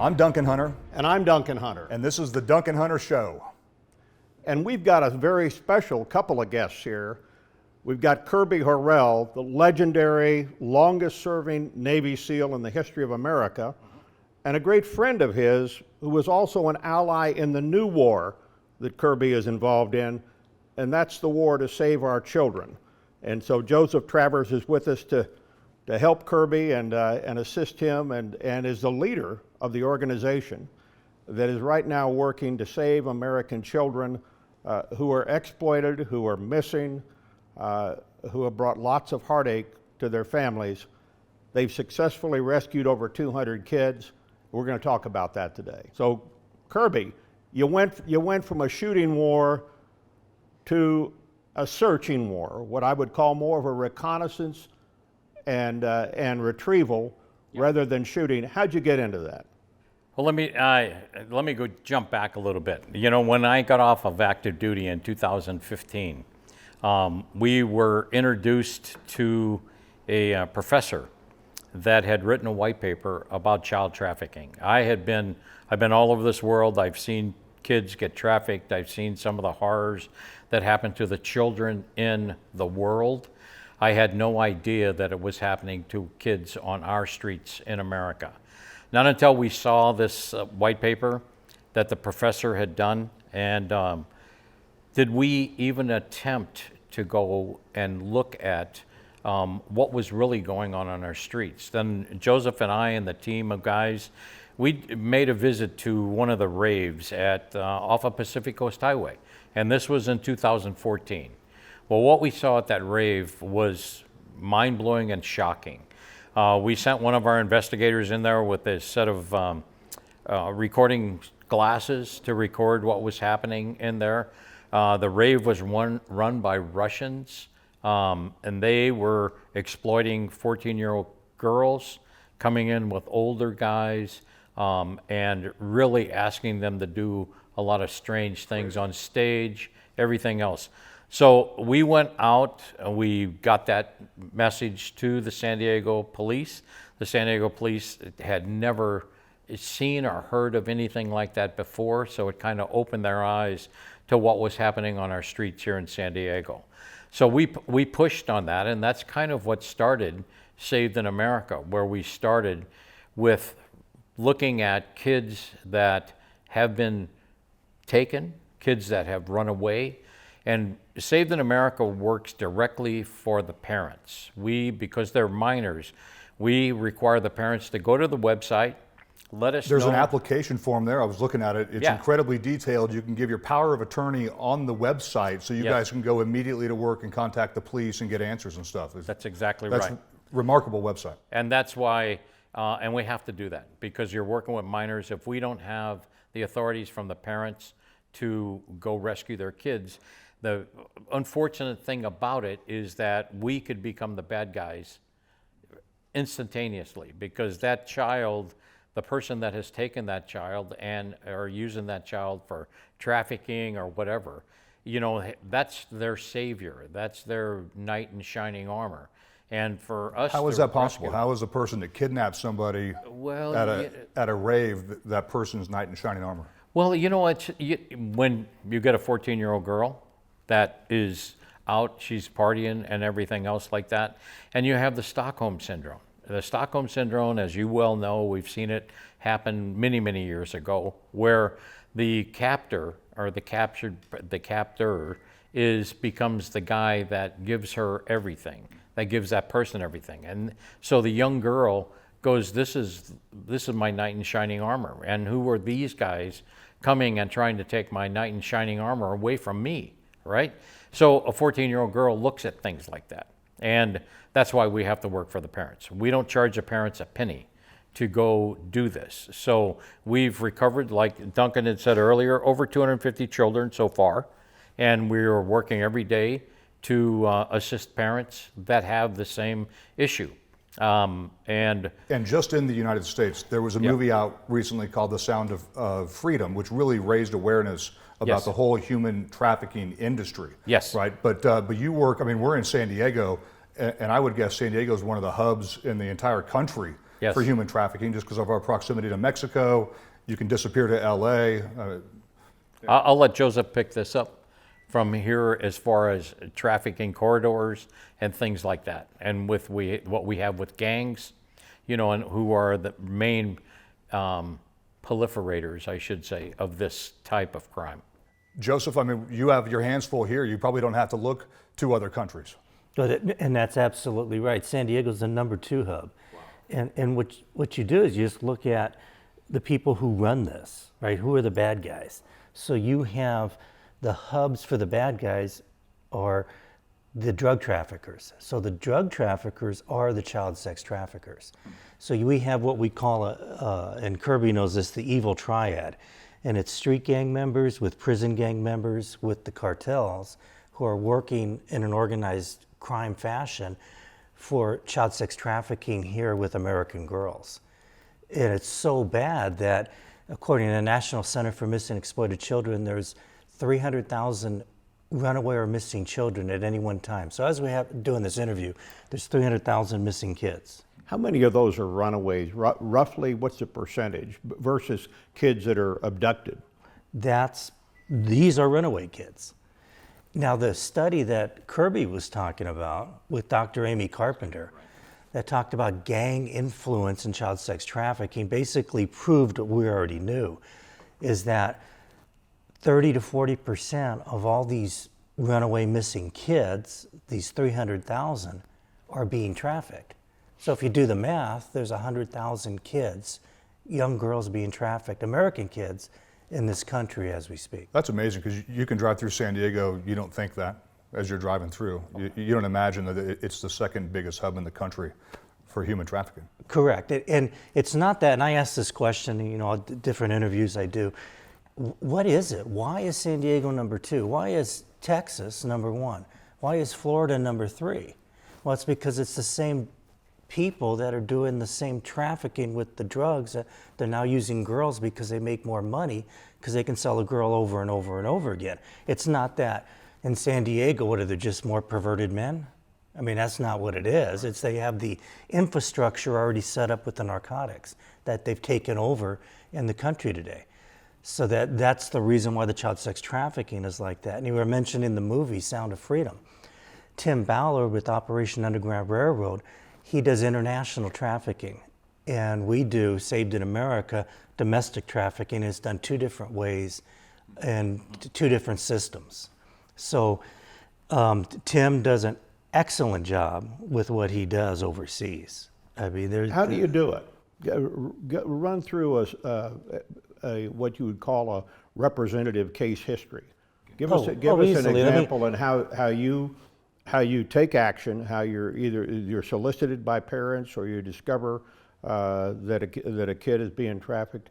I'm Duncan Hunter. And I'm Duncan Hunter. And this is the Duncan Hunter Show. And we've got a very special couple of guests here. We've got Kirby Horrell, the legendary, longest-serving Navy SEAL in the history of America, and a great friend of his who was also an ally in the new war that Kirby is involved in, and that's the war to save our children. And so Joseph Travers is with us to help Kirby and assist him, and is the leader of the organization that is right now working to save American children who are exploited, who are missing, who have brought lots of heartache to their families. They've successfully rescued over 200 kids. We're going to talk about that today. So, Kirby, you went from a shooting war to a searching war, what I would call more of a reconnaissance and retrieval rather than shooting. How'd you get into that? Well, let me go jump back a little bit. You know, when I got off of active duty in 2015, we were introduced to a professor that had written a white paper about child trafficking. I've been all over this world. I've seen kids get trafficked. I've seen some of the horrors that happen to the children in the world. I had no idea that it was happening to kids on our streets in America. Not until we saw this white paper that the professor had done, and did we even attempt to go and look at what was really going on our streets. Then Joseph and I and the team of guys, we made a visit to one of the raves off of Pacific Coast Highway, and this was in 2014. Well, what we saw at that rave was mind-blowing and shocking. We sent one of our investigators in there with a set of recording glasses to record what was happening in there. The rave was run by Russians, and they were exploiting 14-year-old girls, coming in with older guys, and really asking them to do a lot of strange things on stage, everything else. So we went out and we got that message to the San Diego police. The San Diego police had never seen or heard of anything like that before, so it kind of opened their eyes to what was happening on our streets here in San Diego. So we pushed on that, and that's kind of what started Saved in America, where we started with looking at kids that have been taken, kids that have run away. And Saved in America works directly for the parents. Because they're minors, we require the parents to go to the website, let us know. There's an application form there. I was looking at it. It's incredibly detailed. You can give your power of attorney on the website, so you guys can go immediately to work and contact the police and get answers and stuff. That's exactly right. That's a remarkable website. And that's why, and we have to do that, because you're working with minors. If we don't have the authorities from the parents to go rescue their kids, the unfortunate thing about it is that we could become the bad guys instantaneously, because that child, the person that has taken that child and are using that child for trafficking or whatever, you know, that's their savior. That's their knight in shining armor. And for us, how is that possible? How is a person that kidnaps somebody at a rave that person's knight in shining armor? Well, you know, when you get a 14-year-old girl that is out, she's partying and everything else like that, and you have the Stockholm Syndrome. The Stockholm Syndrome, as you well know, we've seen it happen many, many years ago, where the captor or the captor becomes the guy that gives her everything, that gives that person everything. And so the young girl goes, this is my knight in shining armor. And who are these guys coming and trying to take my knight in shining armor away from me, right? So a 14-year-old girl looks at things like that. And that's why we have to work for the parents. We don't charge the parents a penny to go do this. So we've recovered, like Duncan had said earlier, over 250 children so far. And we are working every day to assist parents that have the same issue. And just in the United States, there was a movie out recently called The Sound of Freedom, which really raised awareness about the whole human trafficking industry. Yes. Right. But you work, I mean, we're in San Diego, and I would guess San Diego is one of the hubs in the entire country Yes. for human trafficking just because of our proximity to Mexico. You can disappear to LA. I'll let Joseph pick this up from here as far as trafficking corridors and things like that. And with what we have with gangs, you know, and who are the main proliferators, I should say, of this type of crime. Joseph, I mean, you have your hands full here. You probably don't have to look to other countries. And that's absolutely right. San Diego's the #2 hub. Wow. And what you do is you just look at the people who run this, right? Who are the bad guys? So you have the hubs for the bad guys are the drug traffickers. So the drug traffickers are the child sex traffickers. So we have what we call and Kirby knows this, the evil triad. And it's street gang members with prison gang members with the cartels who are working in an organized crime fashion for child sex trafficking here with American girls. And it's so bad that according to the National Center for Missing and Exploited Children, there's 300,000 runaway or missing children at any one time. So as we have doing this interview, there's 300,000 missing kids. How many of those are runaways? Roughly, what's the percentage versus kids that are abducted? These are runaway kids. Now, the study that Kirby was talking about with Dr. Amy Carpenter, that talked about gang influence in child sex trafficking, basically proved what we already knew, is that 30 to 40% of all these runaway missing kids, these 300,000, are being trafficked. So if you do the math, there's 100,000 kids, young girls being trafficked, American kids, in this country as we speak. That's amazing because you can drive through San Diego, you don't think that as you're driving through. You don't imagine that it's the second biggest hub in the country for human trafficking. Correct. And it's not that, and I ask this question, you know, different interviews I do. What is it? Why is San Diego #2? Why is Texas #1? Why is Florida #3? Well, it's because it's the same people that are doing the same trafficking with the drugs. They're now using girls because they make more money because they can sell a girl over and over and over again. It's not that in San Diego, what are they, just more perverted men? I mean, that's not what it is. It's they have the infrastructure already set up with the narcotics that they've taken over in the country today. So that's the reason why the child sex trafficking is like that. And you were mentioning the movie Sound of Freedom. Tim Ballard with Operation Underground Railroad, he does international trafficking. And we do, Saved in America, domestic trafficking is done 2 different ways and 2 different systems. So Tim does an excellent job with what he does overseas. I mean, how do you do it? Run through what you would call a representative case history. Give us an example on how you take action, how you're solicited by parents or you discover that a kid is being trafficked.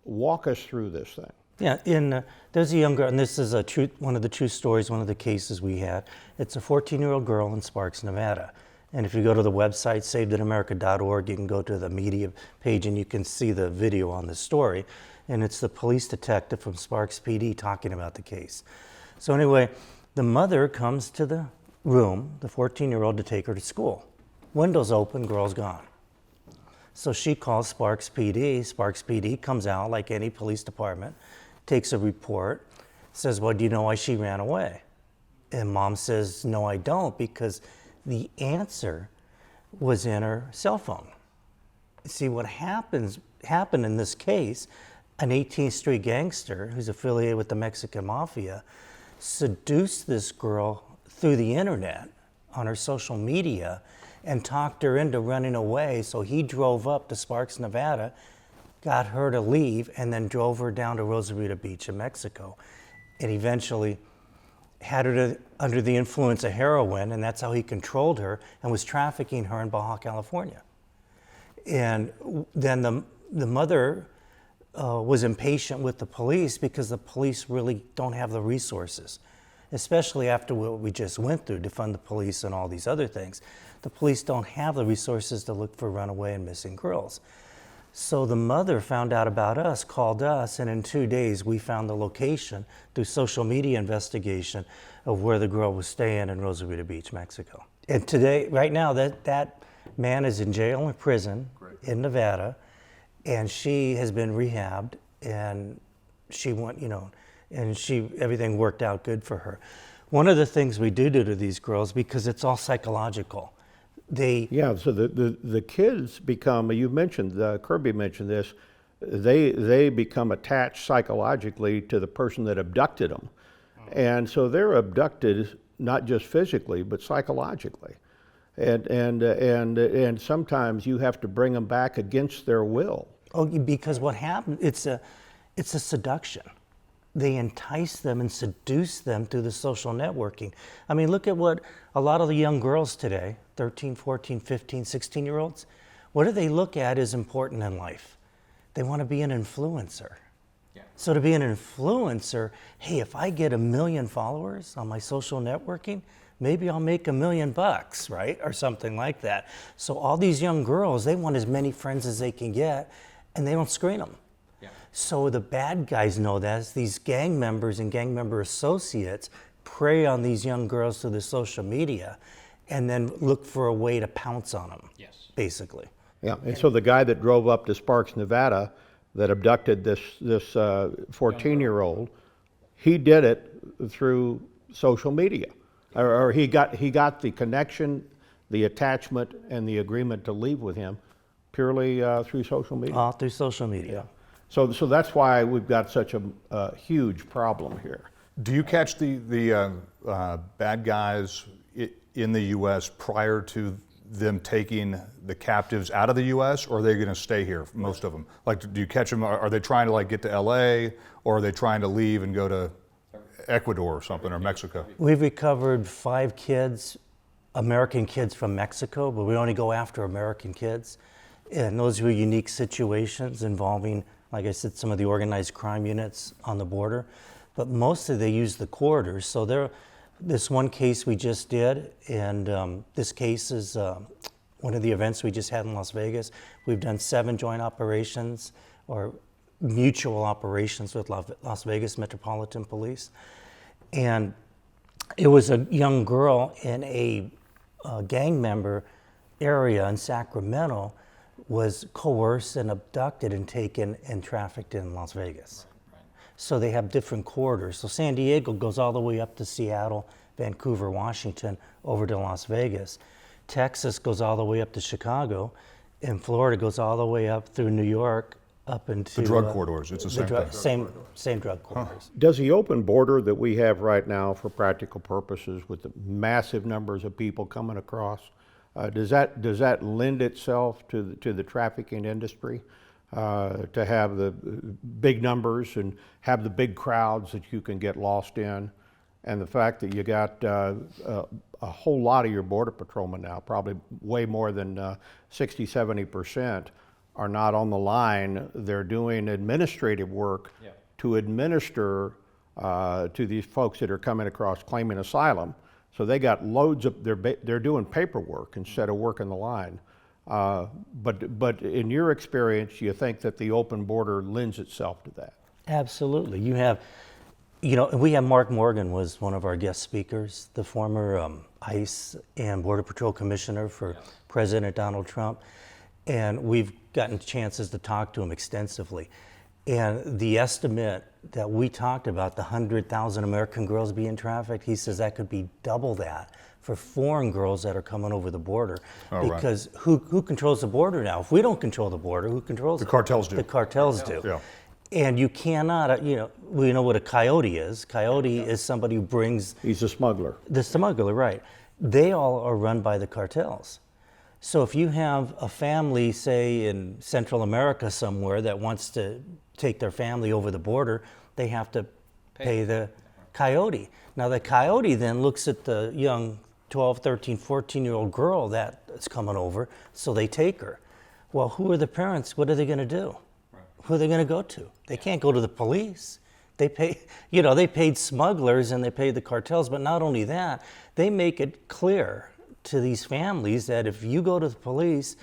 Walk us through this thing. Yeah, there's a young girl, and this is one of the true stories, one of the cases we had. It's a 14-year-old girl in Sparks, Nevada. And if you go to the website, savedinamerica.org, you can go to the media page and you can see the video on this story. And it's the police detective from Sparks PD talking about the case. So anyway, the mother comes to the room, the 14-year-old, to take her to school. Windows open, girl's gone. So she calls Sparks PD. Sparks PD comes out like any police department, takes a report, says, well, do you know why she ran away? And mom says, no, I don't, because the answer was in her cell phone. See, what happened in this case, an 18th Street gangster who's affiliated with the Mexican Mafia seduced this girl through the internet on her social media and talked her into running away. So he drove up to Sparks, Nevada, got her to leave, and then drove her down to Rosarito Beach in Mexico. And eventually had her under the influence of heroin, and that's how he controlled her and was trafficking her in Baja California. And then the mother was impatient with the police because the police really don't have the resources, especially after what we just went through, to fund the police and all these other things. The police don't have the resources to look for runaway and missing girls. So the mother found out about us, called us, and in 2 days we found the location through social media investigation of where the girl was staying in Rosarito Beach, Mexico. And today, right now, that man is in jail and prison. Great. in Nevada, and she has been rehabbed, and she went, and everything worked out good for her. One of the things we do to these girls, because it's all psychological, so the kids become, you mentioned, Kirby mentioned this, they become attached psychologically to the person that abducted them. And so they're abducted not just physically, but psychologically. And sometimes you have to bring them back against their will. Oh, because what happened, it's a seduction. They entice them and seduce them through the social networking. I mean, look at what a lot of the young girls today, 13, 14, 15, 16-year-olds, what do they look at as important in life? They want to be an influencer. Yeah. So to be an influencer, hey, if I get 1 million followers on my social networking, maybe I'll make $1 million, right? Or something like that. So all these young girls, they want as many friends as they can get, and they don't screen them. Yeah. So the bad guys know that. These gang members and gang member associates prey on these young girls through the social media and then look for a way to pounce on them, basically. Yeah, and so the guy that drove up to Sparks, Nevada, that abducted this 14-year-old, he did it through social media. Or he got the connection, the attachment, and the agreement to leave with him purely through social media. All through social media. Yeah. So that's why we've got such a huge problem here. Do you catch the bad guys in the U.S. prior to them taking the captives out of the U.S., or are they going to stay here, most of them? Like, do you catch them, are they trying to get to L.A., or are they trying to leave and go to Ecuador or something, or Mexico? We've recovered 5 kids, American kids from Mexico, but we only go after American kids. And those were unique situations involving, like I said, some of the organized crime units on the border. But mostly they use the corridors. So this one case we just did, and this case is one of the events we just had in Las Vegas. We've done 7 joint operations or mutual operations with Las Vegas Metropolitan Police. And it was a young girl in a gang member area in Sacramento was coerced and abducted and taken and trafficked in Las Vegas. Right. So they have different corridors. So San Diego goes all the way up to Seattle, Vancouver, Washington, over to Las Vegas. Texas goes all the way up to Chicago, and Florida goes all the way up through New York up into the drug corridors. It's the same thing. Same drug corridors. Does the open border that we have right now, for practical purposes, with the massive numbers of people coming across, does that lend itself to the trafficking industry, to have the big numbers and have the big crowds that you can get lost in, and the fact that you got a whole lot of your border patrolmen now, probably way more than 60-70%, are not on the line. They're doing administrative work to administer to these folks that are coming across claiming asylum. So they got loads of, they're doing paperwork instead of working the line. But in your experience, you think that the open border lends itself to that? Absolutely. You have, we have Mark Morgan was one of our guest speakers, the former ICE and Border Patrol Commissioner for President Donald Trump. And we've gotten chances to talk to him extensively. And the estimate that we talked about, the 100,000 American girls being trafficked, he says that could be double that for foreign girls that are coming over the border. Because who controls the border now? If we don't control the border, who controls it? The cartels do. The cartels do. Yeah. And you cannot, we know what a coyote is. Coyote is somebody who brings... He's a smuggler. The smuggler, right. They all are run by the cartels. So if you have a family, say in Central America somewhere, that wants to take their family over the border, they have to pay the coyote. Now the coyote then looks at the young 12, 13, 14-year-old girl that's coming over, so they take her. Well, who are the parents? What are they going to do? Right. Who are they going to go to? They can't go to the police. They pay, they paid smugglers and they paid the cartels, but not only that, they make it clear to these families that if you go to the police,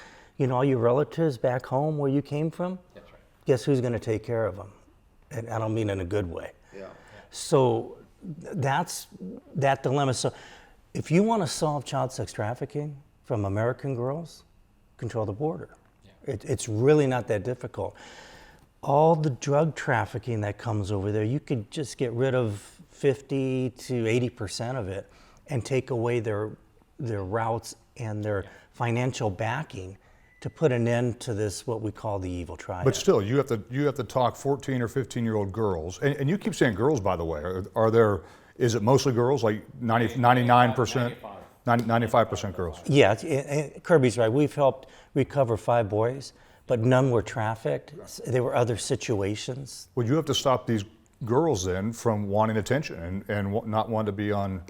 all your relatives back home where you came from, that's right. Guess who's going to take care of them? And I don't mean in a good way. Yeah. So that's that dilemma. So if you want to solve child sex trafficking from American girls, control the border. Yeah. It's really not that difficult. All the drug trafficking that comes over there, you could just get rid of 50 to 80% of it and take away their routes and their financial backing to put an end to this, what we call the evil triad. But still, you have to talk 14 or 15-year-old girls, and you keep saying girls, by the way. Are there? Is it mostly girls, like 99%, 95% girls? Yeah, Kirby's right. We've helped recover 5 boys, but none were trafficked. There were other situations. Well, you have to stop these girls then from wanting attention and not want to be on,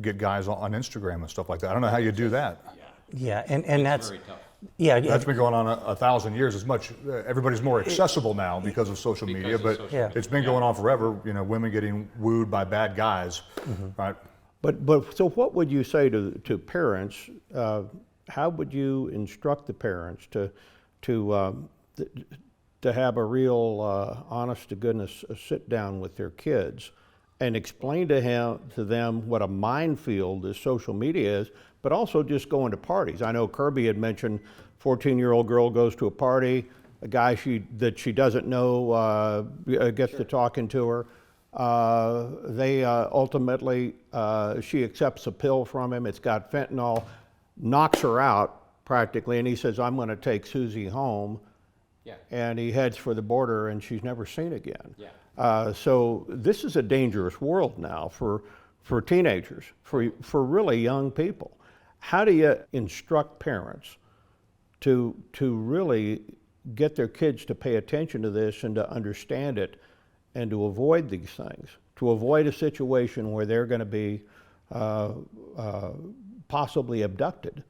get guys on Instagram and stuff like that. I don't know how you do that. Yeah, and that's very tough. Yeah, That's been going on 1,000 years. As much, everybody's more accessible now because of social media, but Yeah. it's been going on forever. Women getting wooed by bad guys, right? But so what would you say to parents? How would you instruct the parents to have a real, honest to goodness sit down with their kids and explain to them what a minefield this social media is, but also just going to parties? I know Kirby had mentioned 14-year-old girl goes to a party, a guy that she doesn't know gets to talking to her. They ultimately, she accepts a pill from him. It's got fentanyl, knocks her out practically, and he says, "I'm going to take Susie home." Yeah. And he heads for the border, and she's never seen again. Yeah. So this is a dangerous world now for teenagers, for really young people. How do you instruct parents to really get their kids to pay attention to this and to understand it and to avoid these things, to avoid a situation where they're going to be possibly abducted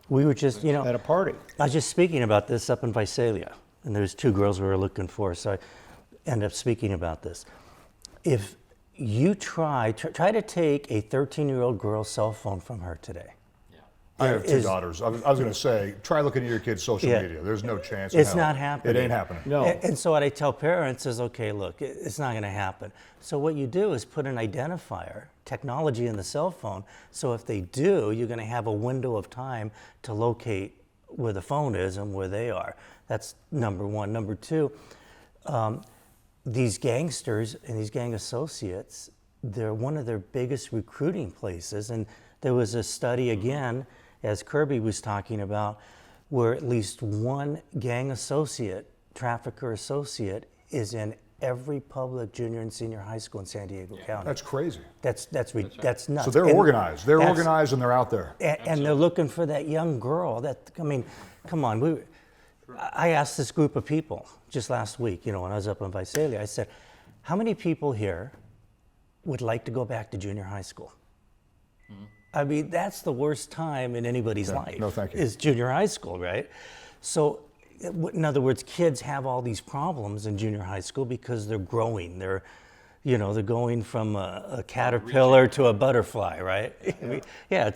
we were just, at a party? I was just speaking about this up in Visalia, and there's 2 girls we were looking for, so I ended up speaking about this. If you try to take a 13-year-old girl's cell phone from her today. I have 2 daughters. I was going to say, try looking at your kids' social Yeah. media. There's no chance. in It's hell. not happening. It ain't happening. No. And so what I tell parents is, okay, look, it's not going to happen. So what you do is put an identifier, technology in the cell phone, so if they do, you're going to have a window of time to locate where the phone is and where they are. That's number 1. Number 2, these gangsters and these gang associates, they're one of their biggest recruiting places. And there was a study again, as Kirby was talking about, where at least one gang associate, trafficker associate, is in every public junior and senior high school in San Diego County. That's crazy. That's nuts. So they're And organized. They're that's- organized and they're out there. and they're looking for that young girl. Come on. I asked this group of people just last week, when I was up in Visalia, I said, how many people here would like to go back to junior high school? I mean, that's the worst time in anybody's life. No, thank you. Is junior high school, right? So, in other words, kids have all these problems in junior high school because they're growing. They're going from a caterpillar to a butterfly, right? Yeah.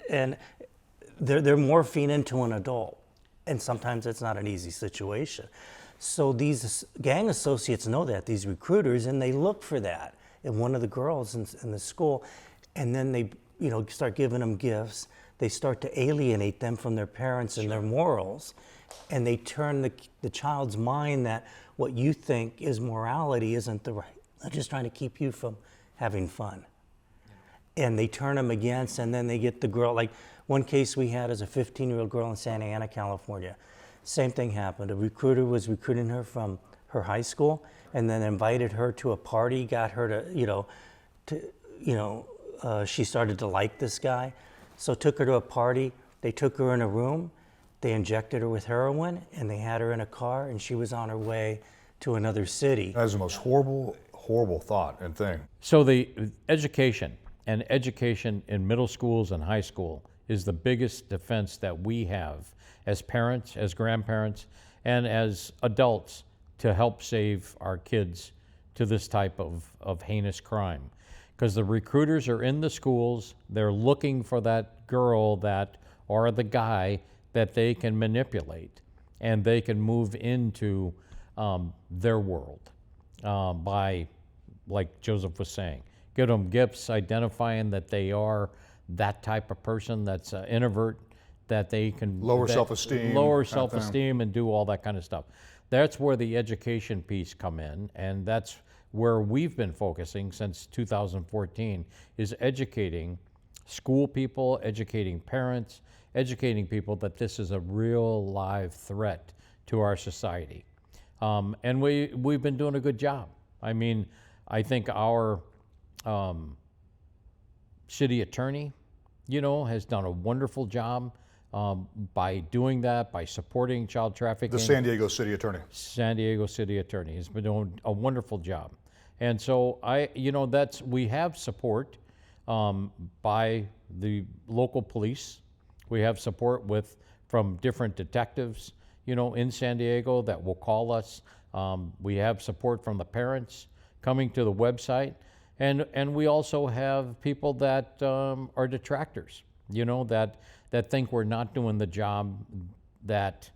And they're morphing into an adult, and sometimes it's not an easy situation. So these gang associates know that, these recruiters, and they look for that in one of the girls in the school, and then they start giving them gifts. They start to alienate them from their parents and their morals, and they turn the child's mind that what you think is morality isn't the right. They're just trying to keep you from having fun. And they turn them against, and then they get the girl. Like one case we had is a 15-year-old girl in Santa Ana, California. Same thing happened. A recruiter was recruiting her from her high school, and then invited her to a party, got her to, she started to like this guy, so took her to a party. They took her in a room, they injected her with heroin, and they had her in a car, and she was on her way to another city. That is the most horrible thought and thing. So the education in middle schools and high school is the biggest defense that we have as parents, as grandparents, and as adults to help save our kids to this type of heinous crime. Because the recruiters are in the schools, they're looking for that girl or the guy that they can manipulate, and they can move into their world by, like Joseph was saying, give them gifts, identifying that they are that type of person that's an introvert, that they can Lower self-esteem, lower kind of thing. self-esteem, and do all that kind of stuff. That's where the education piece come in, and that's where we've been focusing since 2014, is educating school people, educating parents, educating people that this is a real live threat to our society. And we've been doing a good job. I mean, I think our city attorney, has done a wonderful job by doing that, by supporting child trafficking. The San Diego City Attorney. San Diego City Attorney has been doing a wonderful job. And so we have support by the local police. We have support from different detectives, in San Diego that will call us. We have support from the parents coming to the website. And we also have people that are detractors, that think we're not doing the job that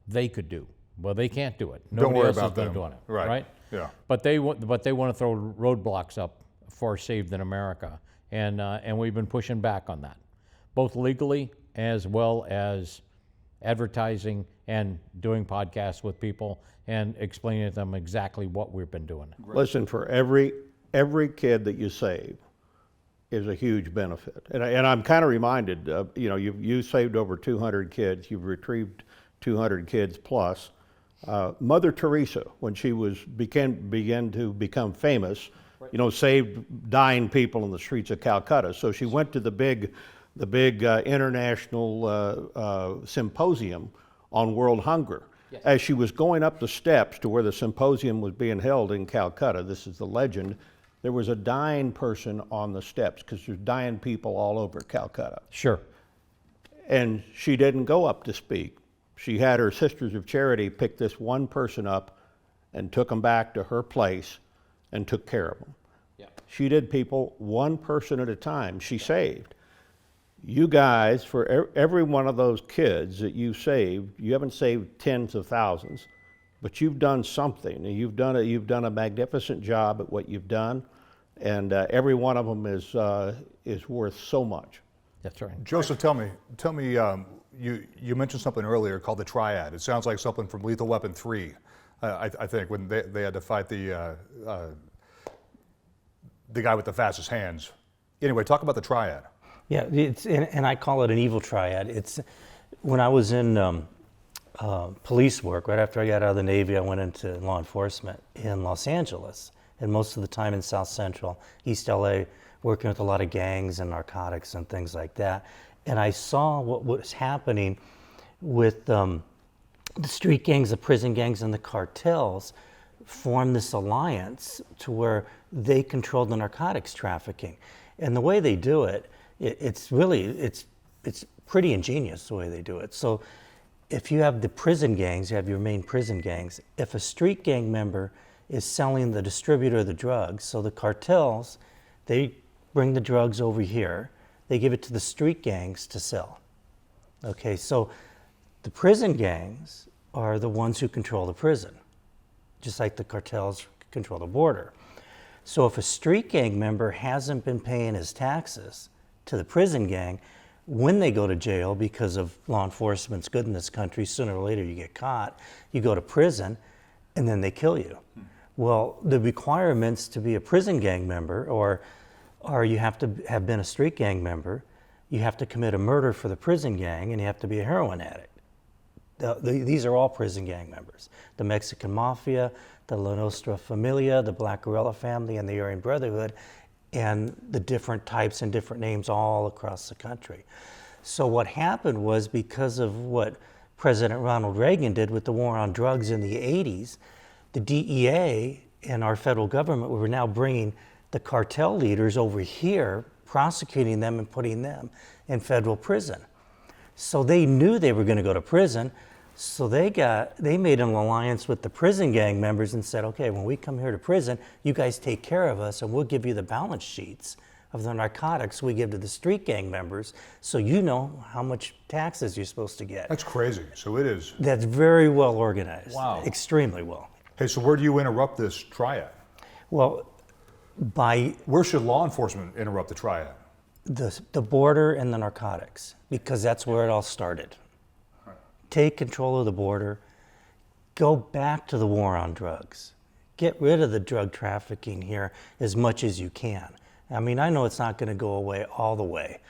they could do. Well, they can't do it. Don't worry else about is been them. doing it, Right. Yeah. But they want to throw roadblocks up for Saved in America, and we've been pushing back on that, both legally as well as advertising and doing podcasts with people and explaining to them exactly what we've been doing. Listen, for every kid that you save is a huge benefit. And I'm kind of reminded, you saved over 200 kids, you've retrieved 200 kids plus. Mother Teresa, when she began to become famous, saved dying people in the streets of Calcutta. So she went to the big international symposium on world hunger. Yes. As she was going up the steps to where the symposium was being held in Calcutta, this is the legend, there was a dying person on the steps, because there's dying people all over Calcutta. Sure. And she didn't go up to speak. She had her Sisters of Charity pick this one person up and took them back to her place and took care of them. Yeah. She did people one person at a time. She saved. You guys, for every one of those kids that you saved, you haven't saved tens of thousands, but you've done something, and you've done a magnificent job at what you've done, and every one of them is worth so much. That's right. Joseph, tell me, you mentioned something earlier called the Triad. It sounds like something from Lethal Weapon 3, I think, when they had to fight the guy with the fastest hands. Anyway, talk about the Triad. Yeah, and I call it an evil triad. It's when I was in police work, right after I got out of the Navy, I went into law enforcement in Los Angeles, and most of the time in South Central, East LA, working with a lot of gangs and narcotics and things like that. And I saw what was happening with the street gangs, the prison gangs, and the cartels formed this alliance to where they controlled the narcotics trafficking. And the way they do it, it's pretty ingenious the way they do it. So if you have the prison gangs, you have your main prison gangs. If a street gang member is selling the distributor of the drugs, so the cartels, they bring the drugs over here, they give it to the street gangs to sell. Okay, so the prison gangs are the ones who control the prison, just like the cartels control the border. So if a street gang member hasn't been paying his taxes to the prison gang, when they go to jail, because of law enforcement's good in this country, sooner or later you get caught, you go to prison, and then they kill you. Well, the requirements to be a prison gang member, or you have to have been a street gang member, you have to commit a murder for the prison gang, and you have to be a heroin addict. These are all prison gang members. The Mexican Mafia, the La Nostra Familia, the Black Guerrilla Family, and the Aryan Brotherhood, and the different types and different names all across the country. So what happened was, because of what President Ronald Reagan did with the war on drugs in the 80s, the DEA and our federal government were now bringing the cartel leaders over here, prosecuting them and putting them in federal prison. So they knew they were going to go to prison, so they made an alliance with the prison gang members and said, okay, when we come here to prison, you guys take care of us, and we'll give you the balance sheets of the narcotics we give to the street gang members, so you know how much taxes you're supposed to get. That's crazy. So it is. That's very well organized. Wow. Extremely well. Hey, so where do you interrupt this Triad? Well, Where should law enforcement interrupt the Triad? the border and the narcotics, because that's where it all started. Take control of the border, go back to the war on drugs. Get rid of the drug trafficking here as much as you can. I mean, I know it's not going to go away all the way,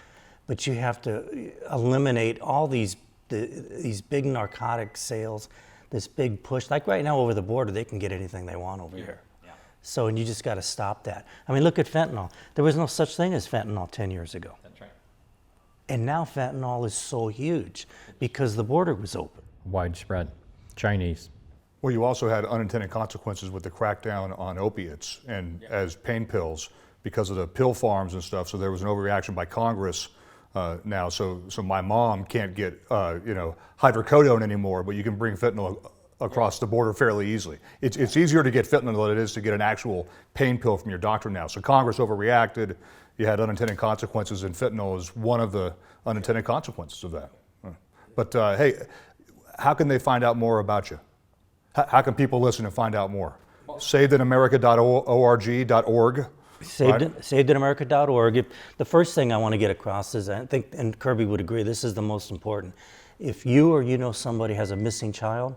but you have to eliminate all these big narcotic sales, this big push. Like right now over the border, they can get anything they want over here. Yeah. So, and you just got to stop that. I mean, look at fentanyl. There was no such thing as fentanyl 10 years ago. That's right. And now fentanyl is so huge because the border was open. Widespread. Chinese. Well, you also had unintended consequences with the crackdown on opiates and as pain pills because of the pill farms and stuff. So there was an overreaction by Congress now. So my mom can't get hydrocodone anymore, but you can bring fentanyl across the border fairly easily. It's easier to get fentanyl than it is to get an actual pain pill from your doctor now. So Congress overreacted. You had unintended consequences, and fentanyl is one of the unintended consequences of that. But hey, how can they find out more about you? How can people listen and find out more? SavedInAmerica.org. SavedInAmerica.org. The first thing I want to get across is, I think, and Kirby would agree, this is the most important. If you or you know somebody has a missing child,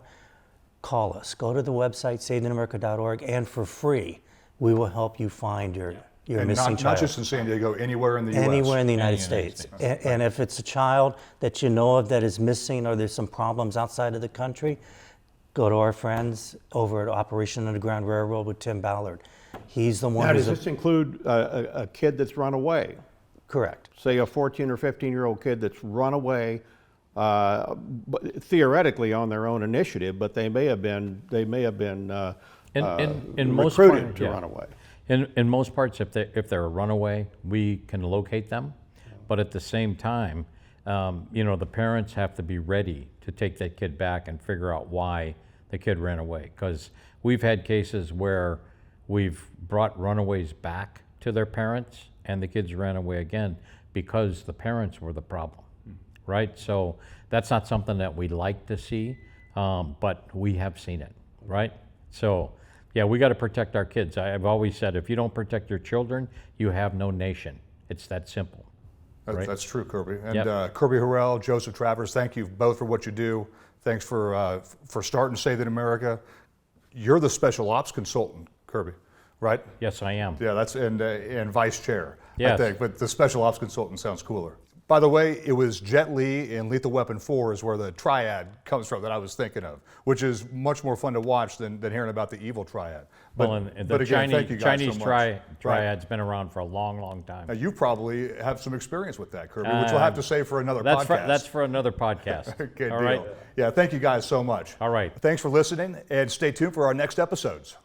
call us. Go to the website, SavedInAmerica.org, and for free, we will help you find your missing child. Not just in San Diego, anywhere in the U.S. Anywhere in the United States. And if it's a child that you know of that is missing or there's some problems outside of the country, go to our friends over at Operation Underground Railroad with Tim Ballard. He's the one Now, who's... does this include a kid that's run away? Correct. Say a 14 or 15-year-old kid that's run away, but theoretically on their own initiative, but they may have been In most recruited part, to yeah. run away. In most parts, if they're a runaway, we can locate them. But at the same time, the parents have to be ready to take that kid back and figure out why the kid ran away. Because we've had cases where we've brought runaways back to their parents and the kids ran away again because the parents were the problem, right? So that's not something that we like to see, but we have seen it, right? So yeah, we got to protect our kids. I've always said, if you don't protect your children, you have no nation. It's that simple. Right? That's true, Kirby. And Yep. Kirby Horrell, Joseph Travers, thank you both for what you do. Thanks for starting Save in America. You're the special ops consultant, Kirby, right? Yes, I am. Yeah, that's and vice chair, I Yes. think. But the special ops consultant sounds cooler. By the way, it was Jet Li in Lethal Weapon 4 is where the triad comes from that I was thinking of, which is much more fun to watch than hearing about the evil triad. Well, and the again, thank you guys Chinese so much. triad's been around for a long, long time. Now, you probably have some experience with that, Kirby, which we'll have to save for another podcast. That's for another podcast. Good All deal. right? Yeah, thank you guys so much. All right. Thanks for listening, and stay tuned for our next episodes.